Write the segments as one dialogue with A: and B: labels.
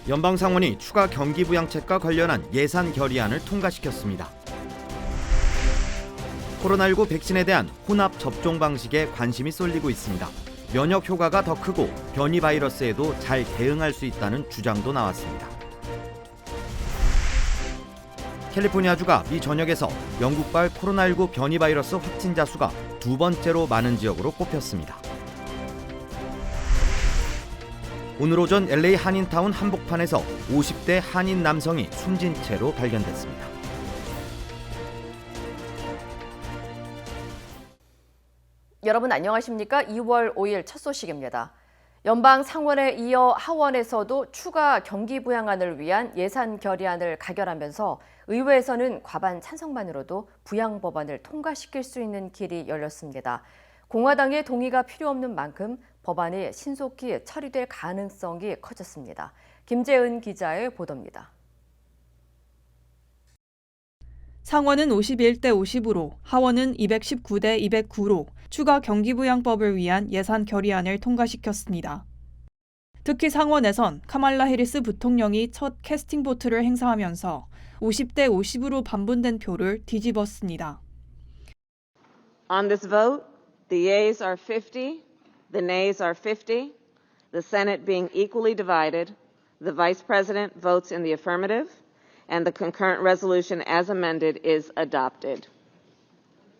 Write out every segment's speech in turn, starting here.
A: 연방상원이 추가 경기부양책과 관련한 예산 결의안을 통과시켰습니다. 코로나19 백신에 대한 혼합 접종 방식에 관심이 쏠리고 있습니다. 면역 효과가 더 크고 변이 바이러스에도 잘 대응할 수 있다는 주장도 나왔습니다. 캘리포니아주가 미 전역에서 영국발 코로나19 변이 바이러스 확진자 수가 두 번째로 많은 지역으로 꼽혔습니다. 오늘 오전 LA 한인타운 한복판에서 50대 한인 남성이 숨진 채로 발견됐습니다.
B: 여러분 안녕하십니까? 2월 5일 첫 소식입니다. 연방 상원에 이어 하원에서도 추가 경기 부양안을 위한 예산 결의안을 가결하면서 의회에서는 과반 찬성만으로도 부양 법안을 통과시킬 수 있는 길이 열렸습니다. 공화당의 동의가 필요 없는 만큼 법안이 신속히 처리될 가능성이 커졌습니다. 김재은 기자의 보도입니다.
C: 상원은 51대 50으로, 하원은 219대 209로 추가 경기부양법을 위한 예산 결의안을 통과시켰습니다. 특히 상원에선 카말라 해리스 부통령이 첫 캐스팅 보트를 행사하면서 50대 50으로 반분된 표를 뒤집었습니다.
D: On this vote, the yeas are 50, the nays are 50. The Senate being equally divided, the Vice President votes in the affirmative, and the concurrent resolution as amended is adopted.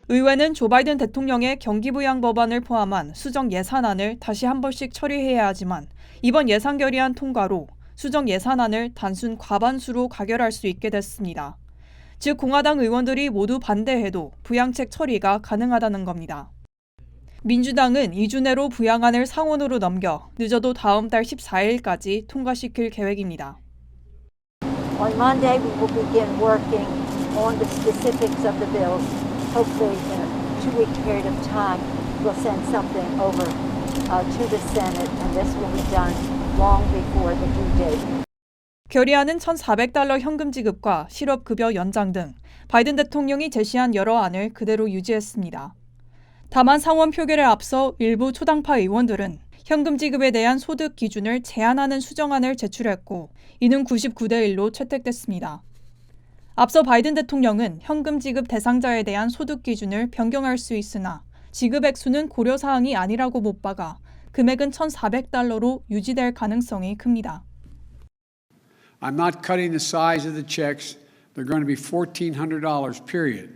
C: 의회는 조 바이든 대통령의 경기부양 법안을 포함한 수정 예산안을 다시 한 번씩 처리해야 하지만 이번 예산 결의안 통과로 수정 예산안을 단순 과반수로 가결할 수 있게 됐습니다. 즉 공화당 의원들이 모두 반대해도 부양책 처리가 가능하다는 겁니다. 민주당은 2주 내로 부양안을 상원으로 넘겨 늦어도 다음 달 14일까지 통과시킬 계획입니다.
E: On Monday, we will begin working on the specifics of the bills. Hopefully, in a 2-week period of time, we'll send something over to the Senate, and this will be done long before the due date.
C: 결의안은 $1,400 현금 지급과 실업급여 연장 등 바이든 대통령이 제시한 여러 안을 그대로 유지했습니다. 다만 상원 표결에 앞서 일부 초당파 의원들은 현금 지급에 대한 소득 기준을 제한하는 수정안을 제출했고 이는 99대 1로 채택됐습니다. 앞서 바이든 대통령은 현금 지급 대상자에 대한 소득 기준을 변경할 수 있으나 지급 액수는 고려 사항이 아니라고 못 박아 금액은 $1,400로 유지될 가능성이 큽니다.
F: I'm not cutting the size of the checks. They're going to be $1,400, period.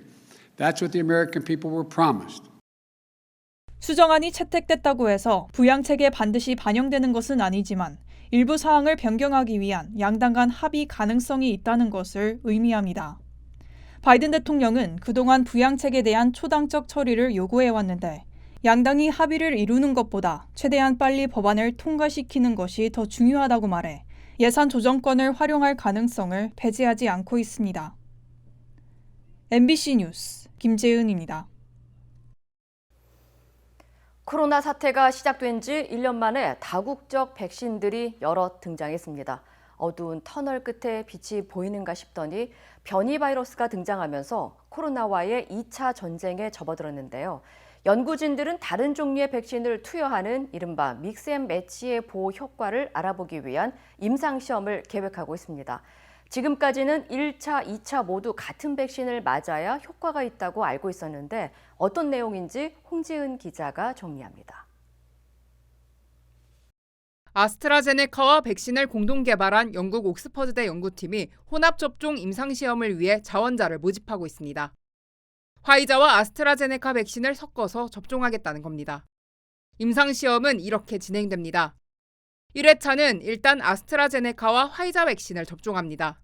F: That's what the American people were promised.
C: 수정안이 채택됐다고 해서 부양책에 반드시 반영되는 것은 아니지만 일부 사항을 변경하기 위한 양당 간 합의 가능성이 있다는 것을 의미합니다. 바이든 대통령은 그동안 부양책에 대한 초당적 처리를 요구해왔는데 양당이 합의를 이루는 것보다 최대한 빨리 법안을 통과시키는 것이 더 중요하다고 말해 예산 조정권을 활용할 가능성을 배제하지 않고 있습니다. MBC 뉴스 김재은입니다.
B: 코로나 사태가 시작된 지 1년 만에 다국적 백신들이 여럿 등장했습니다. 어두운 터널 끝에 빛이 보이는가 싶더니 변이 바이러스가 등장하면서 코로나와의 2차 전쟁에 접어들었는데요. 연구진들은 다른 종류의 백신을 투여하는 이른바 믹스앤매치의 보호 효과를 알아보기 위한 임상시험을 계획하고 있습니다. 지금까지는 1차, 2차 모두 같은 백신을 맞아야 효과가 있다고 알고 있었는데 어떤 내용인지 홍지은 기자가 정리합니다.
G: 아스트라제네카와 백신을 공동 개발한 영국 옥스퍼드대 연구팀이 혼합접종 임상시험을 위해 자원자를 모집하고 있습니다. 화이자와 아스트라제네카 백신을 섞어서 접종하겠다는 겁니다. 임상시험은 이렇게 진행됩니다. 1회차는 일단 아스트라제네카와 화이자 백신을 접종합니다.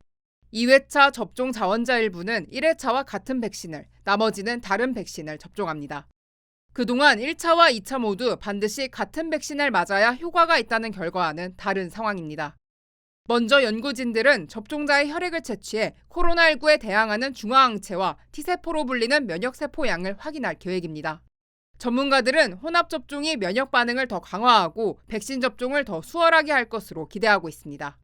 G: 2회차 접종 자원자 일부는 1회차와 같은 백신을, 나머지는 다른 백신을 접종합니다. 그동안 1차와 2차 모두 반드시 같은 백신을 맞아야 효과가 있다는 결과와는 다른 상황입니다. 먼저 연구진들은 접종자의 혈액을 채취해 코로나19에 대항하는 중화항체와 T세포로 불리는 면역세포 양을 확인할 계획입니다. 전문가들은 혼합접종이 면역 반응을 더 강화하고 백신 접종을 더 수월하게 할 것으로 기대하고 있습니다.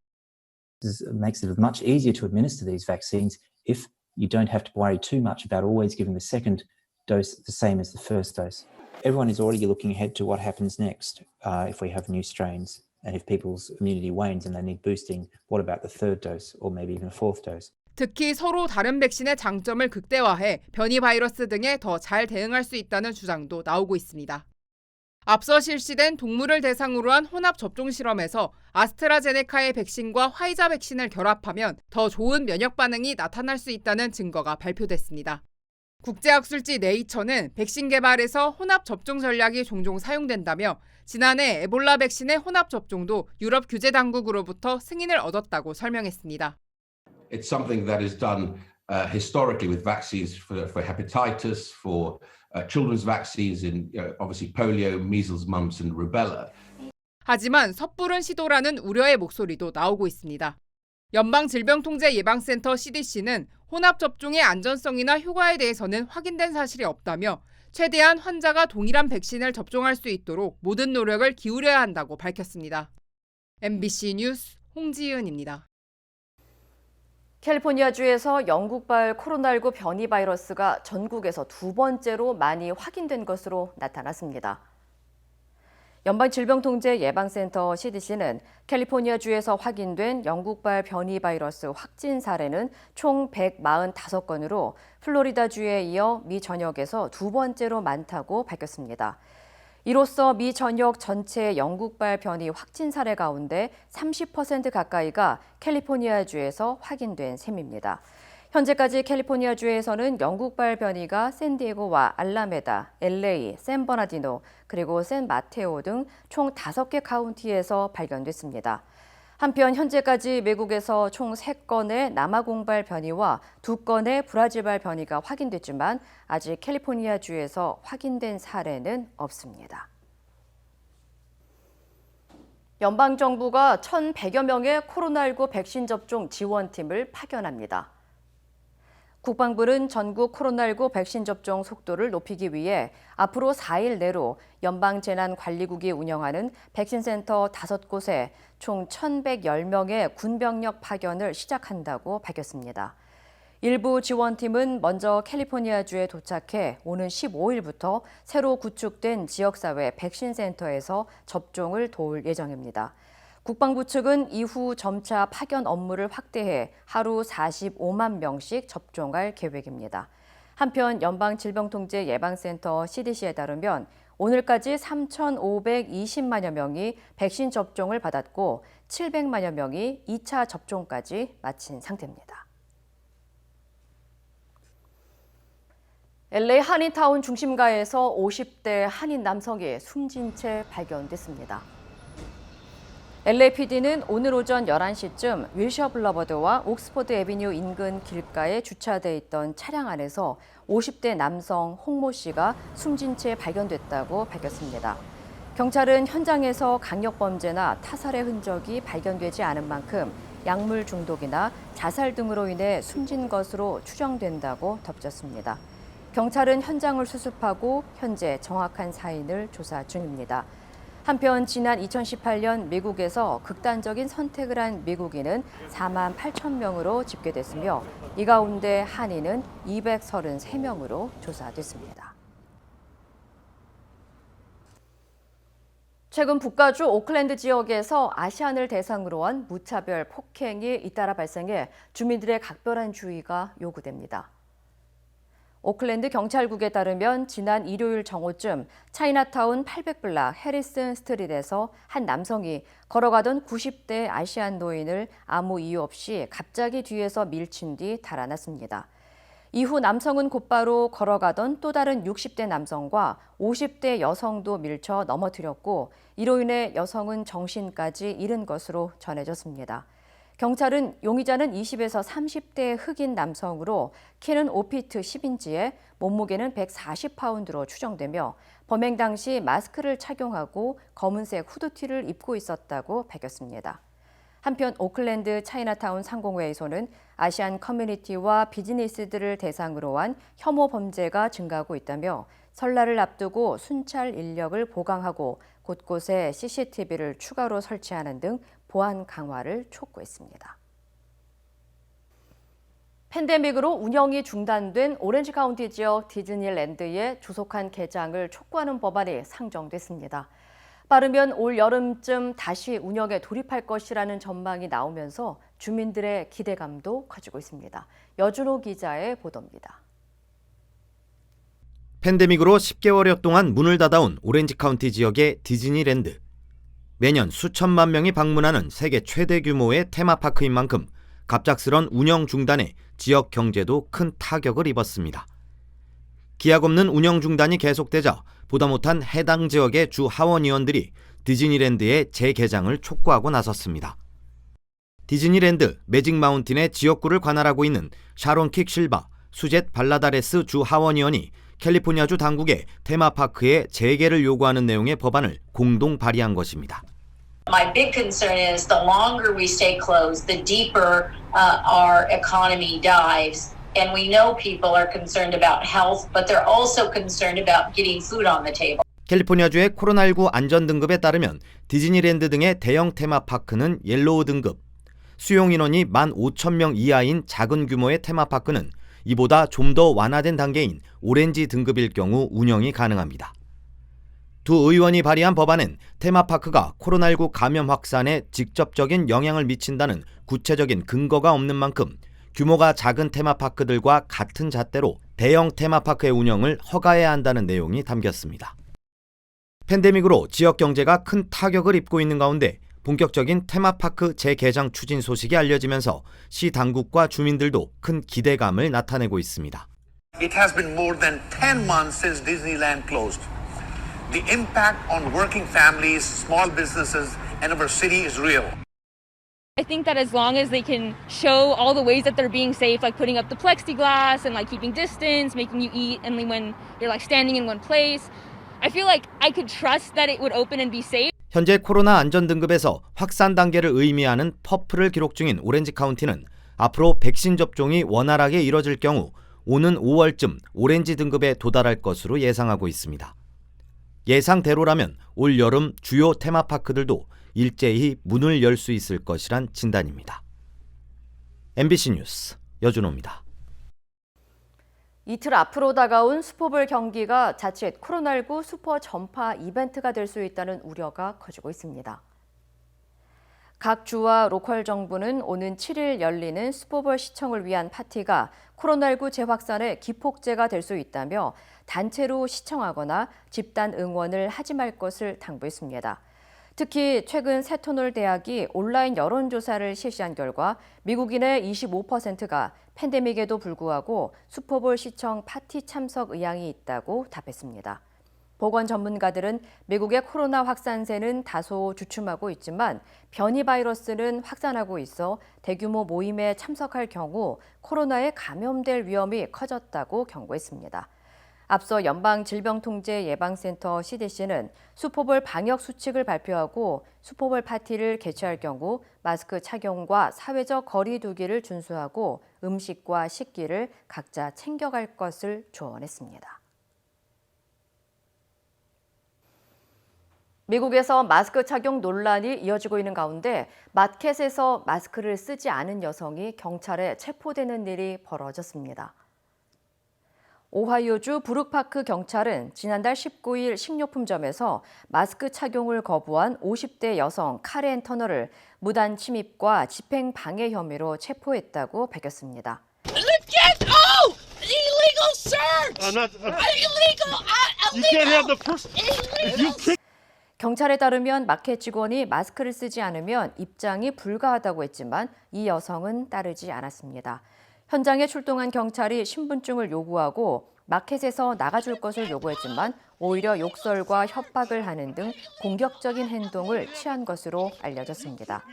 H: This makes it much easier to administer these vaccines if you don't have to worry too much about always giving the second dose the same as the first dose. Everyone is already looking ahead to what happens next if we have new strains. And if people's immunity wanes and they need boosting, what about the third dose or maybe even a fourth dose?
G: 특히 서로 다른 백신의 장점을 극대화해 변이 바이러스 등에 더 잘 대응할 수 있다는 주장도 나오고 있습니다. 앞서 실시된 동물을 대상으로 한 혼합 접종 실험에서 아스트라제네카의 백신과 화이자 백신을 결합하면 더 좋은 면역 반응이 나타날 수 있다는 증거가 발표됐습니다. 국제학술지 네이처는 백신 개발에서 혼합 접종 전략이 종종 사용된다며 지난해 에볼라 백신의 혼합 접종도 유럽 규제 당국으로부터 승인을 얻었다고 설명했습니다.
I: It's something that is done historically with vaccines for hepatitis, for children's vaccines in obviously polio, measles, mumps and rubella.
G: 하지만 섣부른 시도라는 우려의 목소리도 나오고 있습니다. 연방질병통제예방센터 CDC는 혼합 접종의 안전성이나 효과에 대해서는 확인된 사실이 없다며 최대한 환자가 동일한 백신을 접종할 수 있도록 모든 노력을 기울여야 한다고 밝혔습니다. MBC 뉴스 홍지은입니다.
B: 캘리포니아주에서 영국발 코로나19 변이 바이러스가 전국에서 두 번째로 많이 확인된 것으로 나타났습니다. 연방질병통제예방센터 CDC는 캘리포니아주에서 확인된 영국발 변이 바이러스 확진 사례는 총 145건으로 플로리다주에 이어 미 전역에서 두 번째로 많다고 밝혔습니다. 이로써 미 전역 전체 영국발 변이 확진 사례 가운데 30% 가까이가 캘리포니아주에서 확인된 셈입니다. 현재까지 캘리포니아주에서는 영국발 변이가 샌디에고와 알라메다, LA, 샌버나디노, 그리고 샌마테오 등 총 5개 카운티에서 발견됐습니다. 한편 현재까지 미국에서 총 3건의 남아공발 변이와 2건의 브라질발 변이가 확인됐지만 아직 캘리포니아주에서 확인된 사례는 없습니다. 연방정부가 1,100여 명의 코로나19 백신 접종 지원팀을 파견합니다. 국방부는 전국 코로나19 백신 접종 속도를 높이기 위해 앞으로 4일 내로 연방재난관리국이 운영하는 백신센터 5곳에 총 1,110명의 군병력 파견을 시작한다고 밝혔습니다. 일부 지원팀은 먼저 캘리포니아주에 도착해 오는 15일부터 새로 구축된 지역사회 백신센터에서 접종을 도울 예정입니다. 국방부 측은 이후 점차 파견 업무를 확대해 하루 45만 명씩 접종할 계획입니다. 한편 연방질병통제예방센터 CDC에 따르면 오늘까지 3,520만여 명이 백신 접종을 받았고 700만여 명이 2차 접종까지 마친 상태입니다. LA 한인타운 중심가에서 50대 한인 남성이 숨진 채 발견됐습니다. LAPD는 오늘 오전 11시쯤 윌셔 블러버드와 옥스퍼드 애비뉴 인근 길가에 주차돼 있던 차량 안에서 50대 남성 홍모 씨가 숨진 채 발견됐다고 밝혔습니다. 경찰은 현장에서 강력범죄나 타살의 흔적이 발견되지 않은 만큼 약물 중독이나 자살 등으로 인해 숨진 것으로 추정된다고 덧붙였습니다. 경찰은 현장을 수습하고 현재 정확한 사인을 조사 중입니다. 한편 지난 2018년 미국에서 극단적인 선택을 한 미국인은 4만 8천 명으로 집계됐으며 이 가운데 한인은 233명으로 조사됐습니다. 최근 북가주 오클랜드 지역에서 아시안을 대상으로 한 무차별 폭행이 잇따라 발생해 주민들의 각별한 주의가 요구됩니다. 오클랜드 경찰국에 따르면 지난 일요일 정오쯤 차이나타운 800블락 해리슨 스트릿에서 한 남성이 걸어가던 90대 아시안 노인을 아무 이유 없이 갑자기 뒤에서 밀친 뒤 달아났습니다. 이후 남성은 곧바로 걸어가던 또 다른 60대 남성과 50대 여성도 밀쳐 넘어뜨렸고 이로 인해 여성은 정신까지 잃은 것으로 전해졌습니다. 경찰은 용의자는 20에서 30대 흑인 남성으로 키는 5피트 10인치에 몸무게는 140파운드로 추정되며 범행 당시 마스크를 착용하고 검은색 후드티를 입고 있었다고 밝혔습니다. 한편 오클랜드 차이나타운 상공회의소는 아시안 커뮤니티와 비즈니스들을 대상으로 한 혐오 범죄가 증가하고 있다며 설날을 앞두고 순찰 인력을 보강하고 곳곳에 CCTV를 추가로 설치하는 등 보안 강화를 촉구했습니다. 팬데믹으로 운영이 중단된 오렌지 카운티 지역 디즈니랜드의 조속한 개장을 촉구하는 법안이 상정됐습니다. 빠르면 올 여름쯤 다시 운영에 돌입할 것이라는 전망이 나오면서 주민들의 기대감도 커지고 있습니다. 여준호 기자의 보도입니다.
A: 팬데믹으로 10개월여 동안 문을 닫아온 오렌지 카운티 지역의 디즈니랜드. 매년 수천만 명이 방문하는 세계 최대 규모의 테마파크인 만큼 갑작스런 운영 중단에 지역 경제도 큰 타격을 입었습니다. 기약 없는 운영 중단이 계속되자 보다 못한 해당 지역의 주 하원의원들이 디즈니랜드의 재개장을 촉구하고 나섰습니다. 디즈니랜드 매직 마운틴의 지역구를 관할하고 있는 샤론 킥 실바, 수젯 발라다레스 주 하원의원이 캘리포니아주 당국에 테마파크의 재개를 요구하는 내용의 법안을 공동 발의한 것입니다.
J: My big concern is the longer we stay closed, the deeper our economy dives. And we know people are concerned about health, but they're also concerned about getting food on the table.
A: 캘리포니아주의 코로나19 안전등급에 따르면 디즈니랜드 등의 대형 테마파크는 옐로우 등급, 수용 인원이 15,000명 이하인 작은 규모의 테마파크는 이보다 좀 더 완화된 단계인 오렌지 등급일 경우 운영이 가능합니다. 두 의원이 발의한 법안은 테마파크가 코로나19 감염 확산에 직접적인 영향을 미친다는 구체적인 근거가 없는 만큼 규모가 작은 테마파크들과 같은 잣대로 대형 테마파크의 운영을 허가해야 한다는 내용이 담겼습니다. 팬데믹으로 지역 경제가 큰 타격을 입고 있는 가운데 본격적인 테마파크 재개장 추진 소식이 알려지면서 시 당국과 주민들도 큰 기대감을 나타내고 있습니다.
K: It has been more than 10 months since Disneyland closed. The impact on working families, small businesses, and our city is real.
L: I think that as long as they can show all the ways that they're being safe, like putting up the plexiglass and like keeping distance, making you eat only when you're like standing in one place, I feel like I could trust that it would open and be safe.
A: 현재 코로나 안전 등급에서 확산 단계를 의미하는 퍼플을 기록 중인 오렌지 카운티는 앞으로 백신 접종이 원활하게 이뤄질 경우 오는 5월쯤 오렌지 등급에 도달할 것으로 예상하고 있습니다. 예상대로라면 올 여름 주요 테마파크들도 일제히 문을 열 수 있을 것이란 진단입니다. MBC 뉴스 여준호입니다.
B: 이틀 앞으로 다가온 슈퍼볼 경기가 자칫 코로나19 슈퍼 전파 이벤트가 될 수 있다는 우려가 커지고 있습니다. 각 주와 로컬 정부는 오는 7일 열리는 슈퍼볼 시청을 위한 파티가 코로나19 재확산의 기폭제가 될 수 있다며 단체로 시청하거나 집단 응원을 하지 말 것을 당부했습니다. 특히 최근 세토널 대학이 온라인 여론조사를 실시한 결과 미국인의 25%가 팬데믹에도 불구하고 슈퍼볼 시청 파티 참석 의향이 있다고 답했습니다. 보건 전문가들은 미국의 코로나 확산세는 다소 주춤하고 있지만 변이 바이러스는 확산하고 있어 대규모 모임에 참석할 경우 코로나에 감염될 위험이 커졌다고 경고했습니다. 앞서 연방질병통제예방센터 CDC는 슈퍼볼 방역 수칙을 발표하고 슈퍼볼 파티를 개최할 경우 마스크 착용과 사회적 거리 두기를 준수하고 음식과 식기를 각자 챙겨갈 것을 조언했습니다. 미국에서 마스크 착용 논란이 이어지고 있는 가운데 마켓에서 마스크를 쓰지 않은 여성이 경찰에 체포되는 일이 벌어졌습니다. 오하이오주 브룩파크 경찰은 지난달 19일 식료품점에서 마스크 착용을 거부한 50대 여성 카렌 터너를 무단 침입과 집행 방해 혐의로 체포했다고 밝혔습니다. 경찰에 따르면 마켓 직원이 마스크를 쓰지 않으면 입장이 불가하다고 했지만 이 여성은 따르지 않았습니다. 현장에 출동한 경찰이 신분증을 요구하고 마켓에서 나가줄 것을 요구했지만 오히려 욕설과 협박을 하는 등 공격적인 행동을 취한 것으로 알려졌습니다.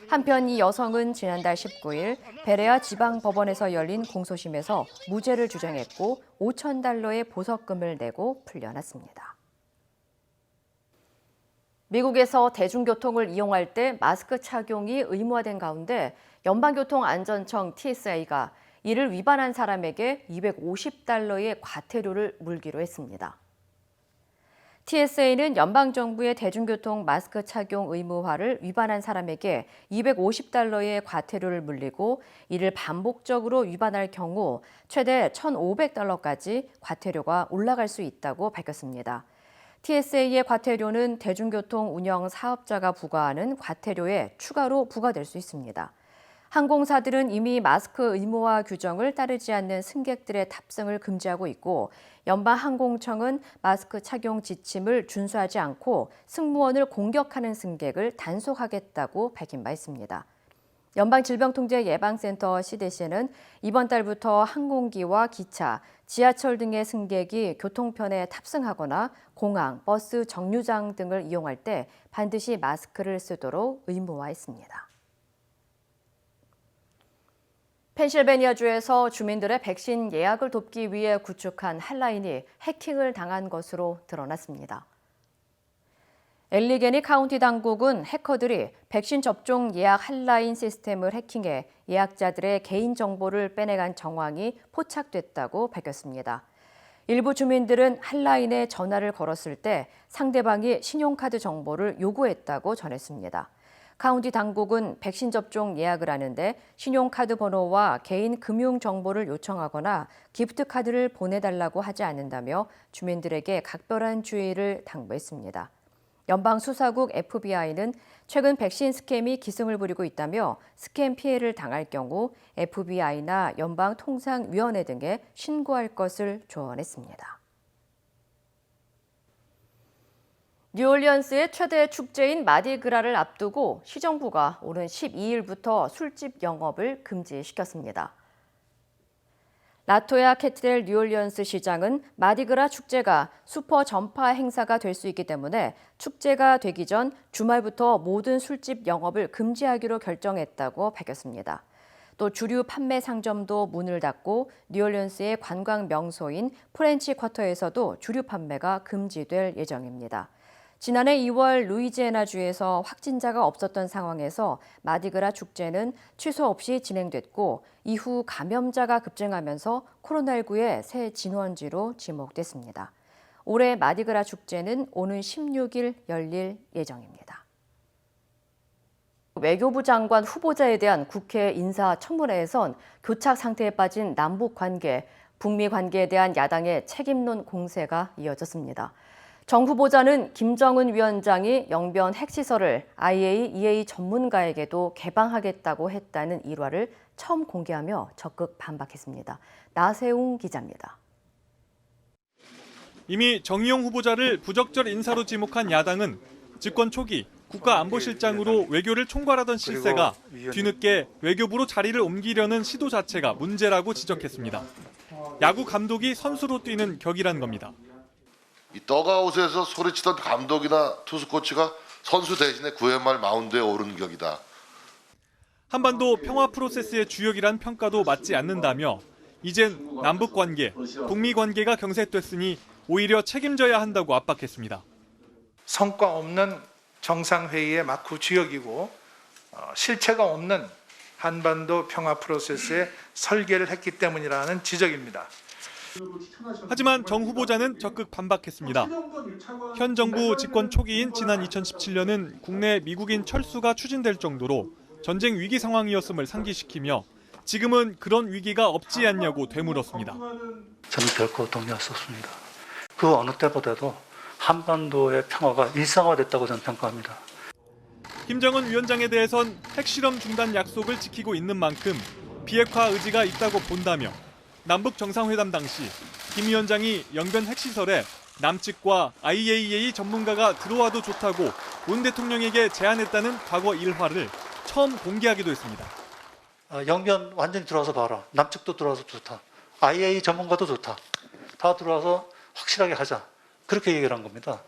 B: 한편 이 여성은 지난달 19일 베레아 지방법원에서 열린 공소심에서 무죄를 주장했고 $5,000의 보석금을 내고 풀려났습니다. 미국에서 대중교통을 이용할 때 마스크 착용이 의무화된 가운데 연방교통안전청 TSA가 이를 위반한 사람에게 $250의 과태료를 물기로 했습니다. TSA는 연방정부의 대중교통 마스크 착용 의무화를 위반한 사람에게 $250의 과태료를 물리고 이를 반복적으로 위반할 경우 최대 $1,500까지 과태료가 올라갈 수 있다고 밝혔습니다. TSA의 과태료는 대중교통 운영 사업자가 부과하는 과태료에 추가로 부과될 수 있습니다. 항공사들은 이미 마스크 의무화 규정을 따르지 않는 승객들의 탑승을 금지하고 있고 연방항공청은 마스크 착용 지침을 준수하지 않고 승무원을 공격하는 승객을 단속하겠다고 밝힌 바 있습니다. 연방질병통제예방센터 CDC는 이번 달부터 항공기와 기차, 지하철 등의 승객이 교통편에 탑승하거나 공항, 버스 정류장 등을 이용할 때 반드시 마스크를 쓰도록 의무화했습니다. 펜실베니아주에서 주민들의 백신 예약을 돕기 위해 구축한 핫라인이 해킹을 당한 것으로 드러났습니다. 엘리게니 카운티 당국은 해커들이 백신 접종 예약 핫라인 시스템을 해킹해 예약자들의 개인정보를 빼내간 정황이 포착됐다고 밝혔습니다. 일부 주민들은 핫라인에 전화를 걸었을 때 상대방이 신용카드 정보를 요구했다고 전했습니다. 카운티 당국은 백신 접종 예약을 하는데 신용카드 번호와 개인 금융 정보를 요청하거나 기프트카드를 보내달라고 하지 않는다며 주민들에게 각별한 주의를 당부했습니다. 연방수사국 FBI는 최근 백신 스캠이 기승을 부리고 있다며 스캠 피해를 당할 경우 FBI나 연방통상위원회 등에 신고할 것을 조언했습니다. 뉴올리언스의 최대 축제인 마디그라를 앞두고 시정부가 오는 12일부터 술집 영업을 금지시켰습니다. 라토야 캐트렐 뉴올리언스 시장은 마디그라 축제가 슈퍼 전파 행사가 될 수 있기 때문에 축제가 되기 전 주말부터 모든 술집 영업을 금지하기로 결정했다고 밝혔습니다. 또 주류 판매 상점도 문을 닫고 뉴올리언스의 관광 명소인 프렌치 쿼터에서도 주류 판매가 금지될 예정입니다. 지난해 2월 루이지애나주에서 확진자가 없었던 상황에서 마디그라 축제는 취소 없이 진행됐고 이후 감염자가 급증하면서 코로나19의 새 진원지로 지목됐습니다. 올해 마디그라 축제는 오는 16일 열릴 예정입니다. 외교부 장관 후보자에 대한 국회 인사청문회에선 교착 상태에 빠진 남북 관계, 북미 관계에 대한 야당의 책임론 공세가 이어졌습니다. 정 후보자는 김정은 위원장이 영변 핵시설을 IAEA 전문가에게도 개방하겠다고 했다는 일화를 처음 공개하며 적극 반박했습니다. 나세웅 기자입니다.
M: 이미 정의용 후보자를 부적절 인사로 지목한 야당은 집권 초기 국가안보실장으로 외교를 총괄하던 실세가 뒤늦게 외교부로 자리를 옮기려는 시도 자체가 문제라고 지적했습니다. 야구 감독이 선수로 뛰는 격이란 겁니다.
N: 이 더가웃에서 소리치던 감독이나 투수 코치가 선수 대신에 9회 말 마운드에 오른 격이다.
M: 한반도 평화 프로세스의 주역이란 평가도 맞지 않는다며 이젠 남북 관계, 북미 관계가 경색됐으니 오히려 책임져야 한다고 압박했습니다.
O: 성과 없는 정상회의의 막후 주역이고 실체가 없는 한반도 평화 프로세스의 설계를 했기 때문이라는 지적입니다.
M: 하지만 정 후보자는 적극 반박했습니다. 현 정부 집권 초기인 지난 2017년은 국내 미국인 철수가 추진될 정도로 전쟁 위기 상황이었음을 상기시키며 지금은 그런 위기가 없지 않냐고 되물었습니다.
P: 저는 결코 동의할 수 없습니다. 그 어느 때보다도 한반도의 평화가 일상화됐다고 저는 평가합니다.
M: 김정은 위원장에 대해선 핵실험 중단 약속을 지키고 있는 만큼 비핵화 의지가 있다고 본다며 남북 정상회담 당시 김 위원장이 영변 핵시설에 남측과 IAEA 전문가가 들어와도 좋다고 문 대통령에게 제안했다는 과거 일화를 처음 공개하기도 했습니다.
P: 영변 완전히 들어와서 봐라. 남측도 들어와서 좋다. IAEA 전문가도 좋다. 다 들어와서 확실하게 하자. 그렇게 얘기를 한 겁니다.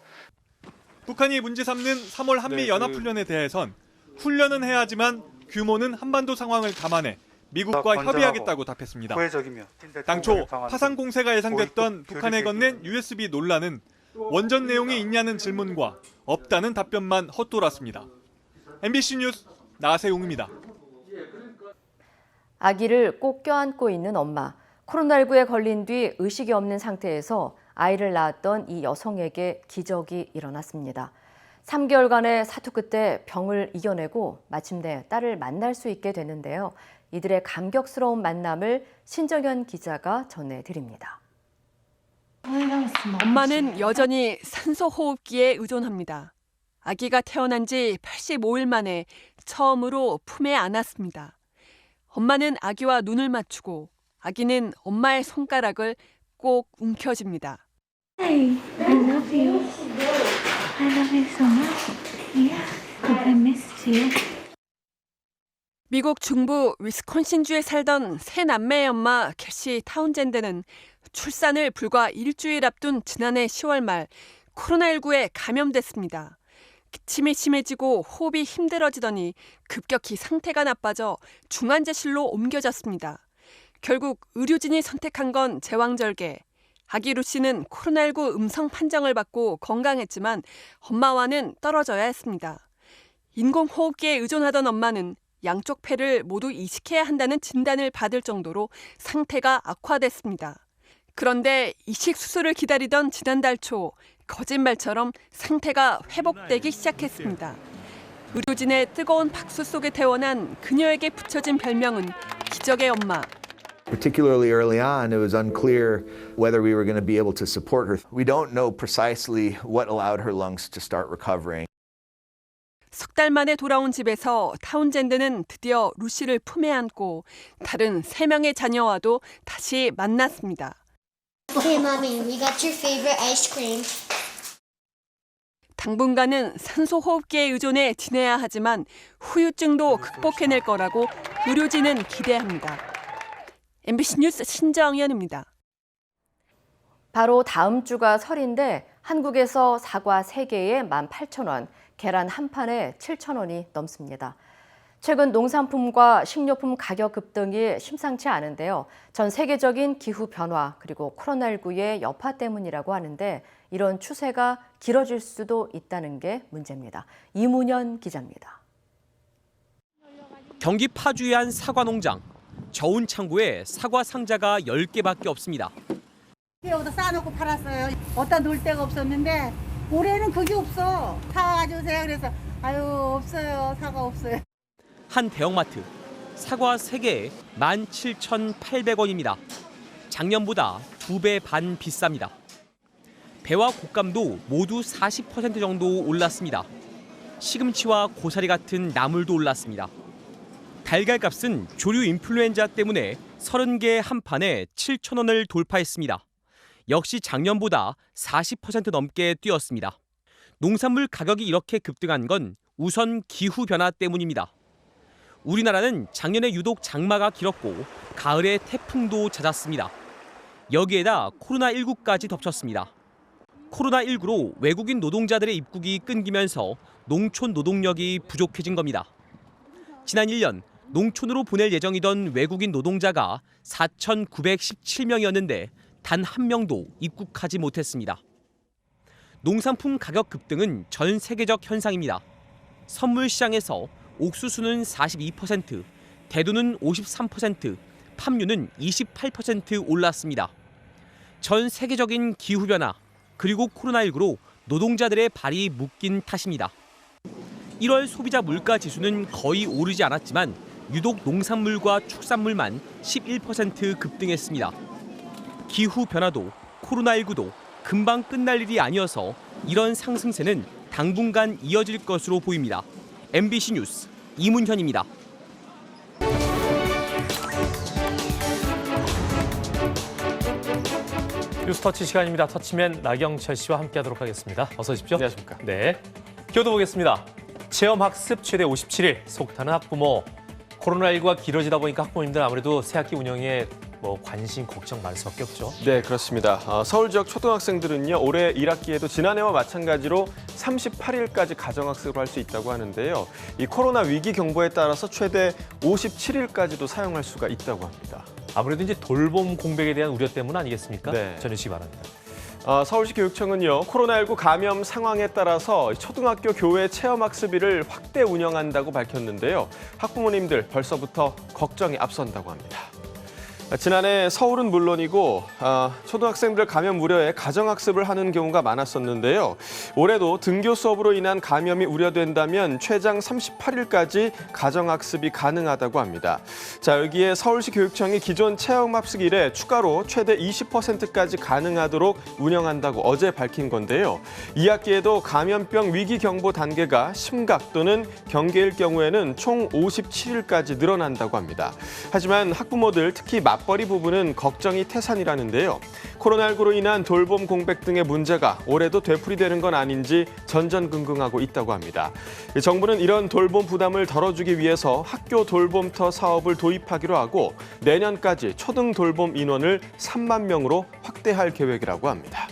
M: 북한이 문제 삼는 3월 한미 연합훈련에 대해선 훈련은 해야 하지만 규모는 한반도 상황을 감안해 미국과 협의하겠다고 답했습니다. 당초 파상 공세가 예상됐던 북한에 건넨 USB 논란은 원전 내용이 있냐는 질문과 없다는 답변만 헛돌았습니다. MBC 뉴스 나세웅입니다.
B: 아기를 꼭 껴안고 있는 엄마. 코로나19에 걸린 뒤 의식이 없는 상태에서 아이를 낳았던 이 여성에게 기적이 일어났습니다. 3개월간의 사투 끝에 병을 이겨내고 마침내 딸을 만날 수 있게 됐는데요. 이들의 감격스러운 만남을 신정현 기자가 전해드립니다.
Q: 엄마는 여전히 산소 호흡기에 의존합니다. 아기가 태어난 지 85일 만에 처음으로 품에 안았습니다. 엄마는 아기와 눈을 맞추고 아기는 엄마의 손가락을 꼭 움켜쥡니다.
R: Hey, I love you. I love you so much. Yeah, I missed you.
Q: 미국 중부 위스콘신주에 살던 세 남매의 엄마 캐시 타운젠드는 출산을 불과 일주일 앞둔 지난해 10월 말 코로나19에 감염됐습니다. 기침이 심해지고 호흡이 힘들어지더니 급격히 상태가 나빠져 중환자실로 옮겨졌습니다. 결국 의료진이 선택한 건 제왕절개. 아기 루시는 코로나19 음성 판정을 받고 건강했지만 엄마와는 떨어져야 했습니다. 인공호흡기에 의존하던 엄마는 양쪽 폐를 모두 이식해야 한다는 진단을 받을 정도로 상태가 악화됐습니다. 그런데 이식 수술을 기다리던 지난달 초 거짓말처럼 상태가 회복되기 시작했습니다. 의료진의 뜨거운 박수 속에 태어난 그녀에게 붙여진 별명은 기적의 엄마.
S: Particularly early on, it was unclear whether we were going to be able to support her. We don't know precisely what allowed her lungs to start recovering.
Q: 석 달 만에 돌아온 집에서 타운젠드는 드디어 루시를 품에 안고 다른 3명의 자녀와도 다시 만났습니다.
T: Hey, Mommy, we got your favorite ice cream.
Q: 당분간은 산소 호흡기에 의존해 지내야 하지만 후유증도 극복해낼 거라고 의료진은 기대합니다. MBC 뉴스 신정연입니다.
B: 바로 다음 주가 설인데 한국에서 사과 3개에 18,000원, 계란 한 판에 7,000원이 넘습니다. 최근 농산품과 식료품 가격 급등이 심상치 않은데요. 전 세계적인 기후 변화 그리고 코로나19의 여파 때문이라고 하는데 이런 추세가 길어질 수도 있다는 게 문제입니다. 이문현 기자입니다.
U: 경기 파주의 한 사과 농장. 저온 창고에 사과 상자가 10개밖에 없습니다.
V: 여기다 싸놓고 팔았어요. 어디다 놓을 데가 없었는데 올해는 그게 없어. 사과 가져오세요. 그래서 아유 없어요. 사과 없어요.
U: 한 대형마트. 사과 3개에 17,800원입니다. 작년보다 2배 반 비쌉니다. 배와 곶감도 모두 40% 정도 올랐습니다. 시금치와 고사리 같은 나물도 올랐습니다. 달걀값은 조류 인플루엔자 때문에 30개 한 판에 7,000원을 돌파했습니다. 역시 작년보다 40% 넘게 뛰었습니다. 농산물 가격이 이렇게 급등한 건 우선 기후변화 때문입니다. 우리나라는 작년에 유독 장마가 길었고 가을에 태풍도 잦았습니다. 여기에다 코로나19까지 덮쳤습니다. 코로나19로 외국인 노동자들의 입국이 끊기면서 농촌 노동력이 부족해진 겁니다. 지난 1년 농촌으로 보낼 예정이던 외국인 노동자가 4,917명이었는데 단 한 명도 입국하지 못했습니다. 농산품 가격 급등은 전 세계적 현상입니다. 선물 시장에서 옥수수는 42%, 대두는 53%, 팜유는 28% 올랐습니다. 전 세계적인 기후변화 그리고 코로나19로 노동자들의 발이 묶인 탓입니다. 1월 소비자 물가 지수는 거의 오르지 않았지만 유독 농산물과 축산물만 11% 급등했습니다. 기후변화도 코로나19도 금방 끝날 일이 아니어서 이런 상승세는 당분간 이어질 것으로 보입니다. MBC 뉴스 이문현입니다.
W: 뉴스터치 시간입니다. 터치맨 나경철 씨와 함께하도록 하겠습니다. 어서 오십시오.
X: 안녕하십니까.
W: 네, 키워드 보겠습니다. 체험학습 최대 57일, 속타는 학부모. 코로나19가 길어지다 보니까 학부모님들 아무래도 새학기 운영에 관심, 걱정 많을 수밖에 없죠.
X: 네, 그렇습니다. 서울 지역 초등학생들은요, 올해 1학기에도 지난해와 마찬가지로 38일까지 가정학습을 할 수 있다고 하는데요. 이 코로나 위기 경보에 따라서 최대 57일까지도 사용할 수가 있다고 합니다.
W: 아무래도 이제 돌봄 공백에 대한 우려 때문 아니겠습니까?
X: 네.
W: 전해주시기 바랍니다.
X: 서울시 교육청은요, 코로나19 감염 상황에 따라서 초등학교 교외 체험학습일을 확대 운영한다고 밝혔는데요. 학부모님들 벌써부터 걱정이 앞선다고 합니다. 지난해 서울은 물론이고 초등학생들 감염 우려에 가정학습을 하는 경우가 많았었는데요. 올해도 등교 수업으로 인한 감염이 우려된다면 최장 38일까지 가정학습이 가능하다고 합니다. 자, 여기에 서울시 교육청이 기존 체험학습 일에 추가로 최대 20%까지 가능하도록 운영한다고 어제 밝힌 건데요. 2학기에도 감염병 위기 경보 단계가 심각 또는 경계일 경우에는 총 57일까지 늘어난다고 합니다. 하지만 학부모들 특히 맞벌이 부부는 걱정이 태산이라는데요. 코로나19로 인한 돌봄 공백 등의 문제가 올해도 되풀이되는 건 아닌지 전전긍긍하고 있다고 합니다. 정부는 이런 돌봄 부담을 덜어주기 위해서 학교 돌봄터 사업을 도입하기로 하고 내년까지 초등 돌봄 인원을 3만 명으로 확대할 계획이라고 합니다.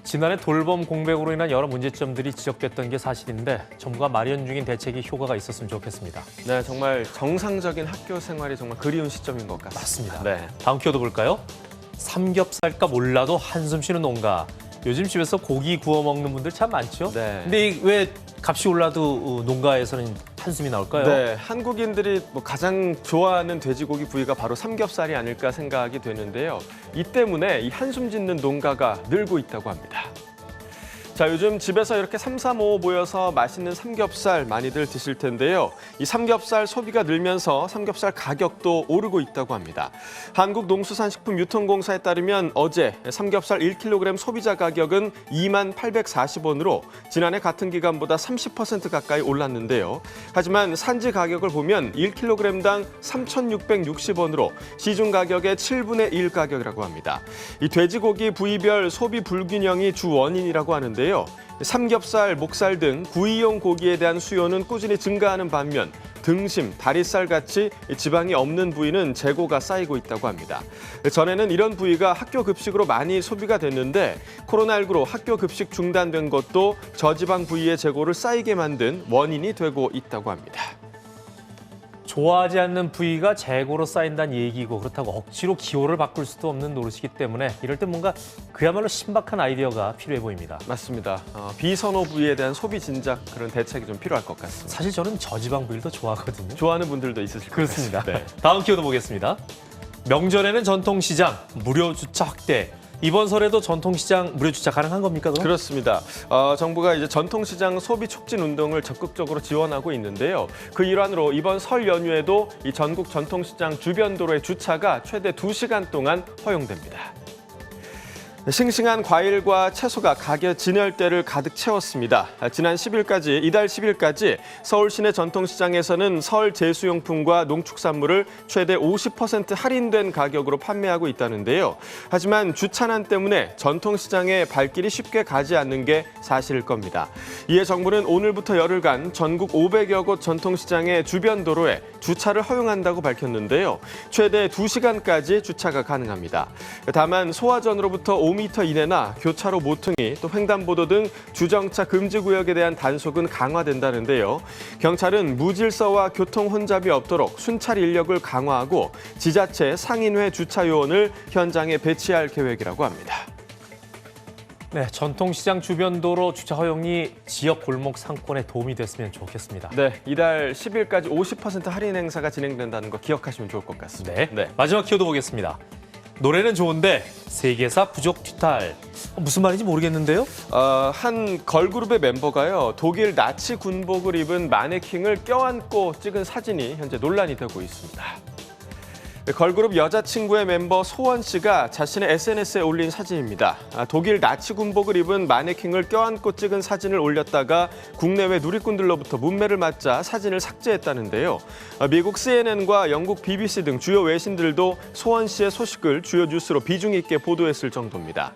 W: 지난해 돌봄 공백으로 인한 여러 문제점들이 지적됐던 게 사실인데 정부가 마련 중인 대책이 효과가 있었으면 좋겠습니다.
X: 네, 정말 정상적인 학교 생활이 정말 그리운 시점인 것 같습니다.
W: 맞습니다. 네. 다음 키워드 볼까요? 삼겹살값 올라도 한숨 쉬는 농가. 요즘 집에서 고기 구워 먹는 분들 참 많죠?
X: 네.
W: 근데 왜 값이 올라도 농가에서는 한숨이 나올까요?
X: 네, 한국인들이 가장 좋아하는 돼지고기 부위가 바로 삼겹살이 아닐까 생각이 되는데요. 이 때문에 이 한숨 짓는 농가가 늘고 있다고 합니다. 자, 요즘 집에서 이렇게 3, 3, 5 모여서 맛있는 삼겹살 많이들 드실 텐데요. 이 삼겹살 소비가 늘면서 삼겹살 가격도 오르고 있다고 합니다. 한국농수산식품유통공사에 따르면 어제 삼겹살 1kg 소비자 가격은 2840원으로 지난해 같은 기간보다 30% 가까이 올랐는데요. 하지만 산지 가격을 보면 1kg당 3,660원으로 시중 가격의 7분의 1 가격이라고 합니다. 이 돼지고기 부위별 소비 불균형이 주 원인이라고 하는데 삼겹살, 목살 등 구이용 고기에 대한 수요는 꾸준히 증가하는 반면 등심, 다리살 같이 지방이 없는 부위는 재고가 쌓이고 있다고 합니다. 전에는 이런 부위가 학교 급식으로 많이 소비가 됐는데 코로나19로 학교 급식 중단된 것도 저지방 부위의 재고를 쌓이게 만든 원인이 되고 있다고 합니다.
W: 좋아하지 않는 부위가 재고로 쌓인다는 얘기고 그렇다고 억지로 기호를 바꿀 수도 없는 노릇이기 때문에 이럴 때 뭔가 그야말로 신박한 아이디어가 필요해 보입니다.
X: 맞습니다. 비선호 부위에 대한 소비 진작 그런 대책이 좀 필요할 것 같습니다.
W: 사실 저는 저지방 부위를 더 좋아하거든요.
X: 좋아하는 분들도 있으실 것
W: 그렇습니다.
X: 같습니다. 네.
W: 다음 키워드 보겠습니다. 명절에는 전통시장 무료 주차 확대. 이번 설에도 전통시장 무료 주차 가능한 겁니까? 그럼?
X: 그렇습니다. 정부가 이제 전통시장 소비 촉진 운동을 적극적으로 지원하고 있는데요. 그 일환으로 이번 설 연휴에도 이 전국 전통시장 주변 도로의 주차가 최대 2시간 동안 허용됩니다. 싱싱한 과일과 채소가 가게 진열대를 가득 채웠습니다. 지난 10일까지, 이달 10일까지 서울 시내 전통시장에서는 설 제수용품과 농축산물을 최대 50% 할인된 가격으로 판매하고 있다는데요. 하지만 주차난 때문에 전통시장에 발길이 쉽게 가지 않는 게 사실일 겁니다. 이에 정부는 오늘부터 열흘간 전국 500여 곳 전통시장의 주변 도로에 주차를 허용한다고 밝혔는데요. 최대 2시간까지 주차가 가능합니다. 다만 소화전으로부터 5m 이내나 교차로 모퉁이, 또 횡단보도 등 주정차 금지 구역에 대한 단속은 강화된다는데요. 경찰은 무질서와 교통 혼잡이 없도록 순찰 인력을 강화하고 지자체 상인회 주차 요원을 현장에 배치할 계획이라고 합니다.
W: 네, 전통시장 주변 도로 주차 허용이 지역 골목 상권에 도움이 됐으면 좋겠습니다.
X: 네, 이달 10일까지 50% 할인 행사가 진행된다는 거 기억하시면 좋을 것 같습니다.
W: 네, 마지막 키워드 보겠습니다. 노래는 좋은데 세계사 부족 뒤탈. 무슨 말인지 모르겠는데요?
X: 한 걸그룹의 멤버가요, 독일 나치 군복을 입은 마네킹을 껴안고 찍은 사진이 현재 논란이 되고 있습니다. 걸그룹 여자친구의 멤버 소원 씨가 자신의 SNS에 올린 사진입니다. 독일 나치 군복을 입은 마네킹을 껴안고 찍은 사진을 올렸다가 국내외 누리꾼들로부터 문매를 맞자 사진을 삭제했다는데요. 미국 CNN과 영국 BBC 등 주요 외신들도 소원 씨의 소식을 주요 뉴스로 비중 있게 보도했을 정도입니다.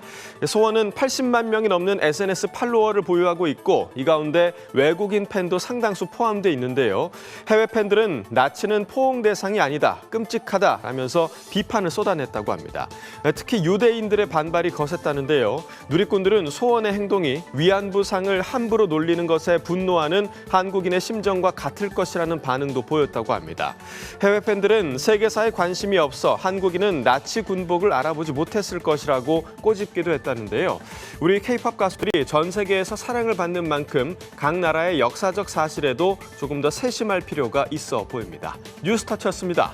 X: 소원은 80만 명이 넘는 SNS 팔로워를 보유하고 있고 이 가운데 외국인 팬도 상당수 포함돼 있는데요. 해외 팬들은 나치는 포옹 대상이 아니다, 끔찍하다 라면서 비판을 쏟아냈다고 합니다. 특히 유대인들의 반발이 거셌다는데요. 누리꾼들은 소원의 행동이 위안부상을 함부로 놀리는 것에 분노하는 한국인의 심정과 같을 것이라는 반응도 보였다고 합니다. 해외 팬들은 세계사에 관심이 없어 한국인은 나치 군복을 알아보지 못했을 것이라고 꼬집기도 했다는데요. 우리 K-팝 가수들이 전 세계에서 사랑을 받는 만큼 각 나라의 역사적 사실에도 조금 더 세심할 필요가 있어 보입니다. 뉴스타치였습니다.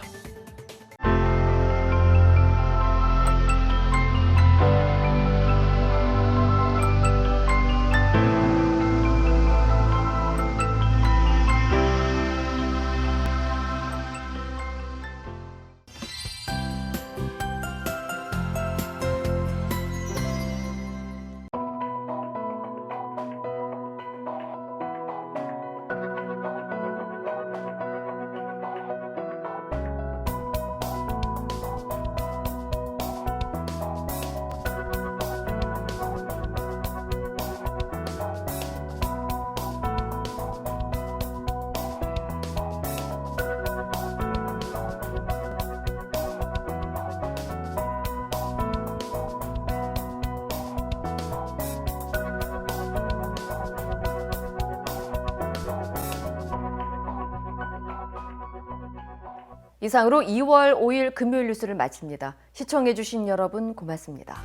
B: 이상으로 2월 5일 금요일 뉴스를 마칩니다. 시청해주신 여러분 고맙습니다.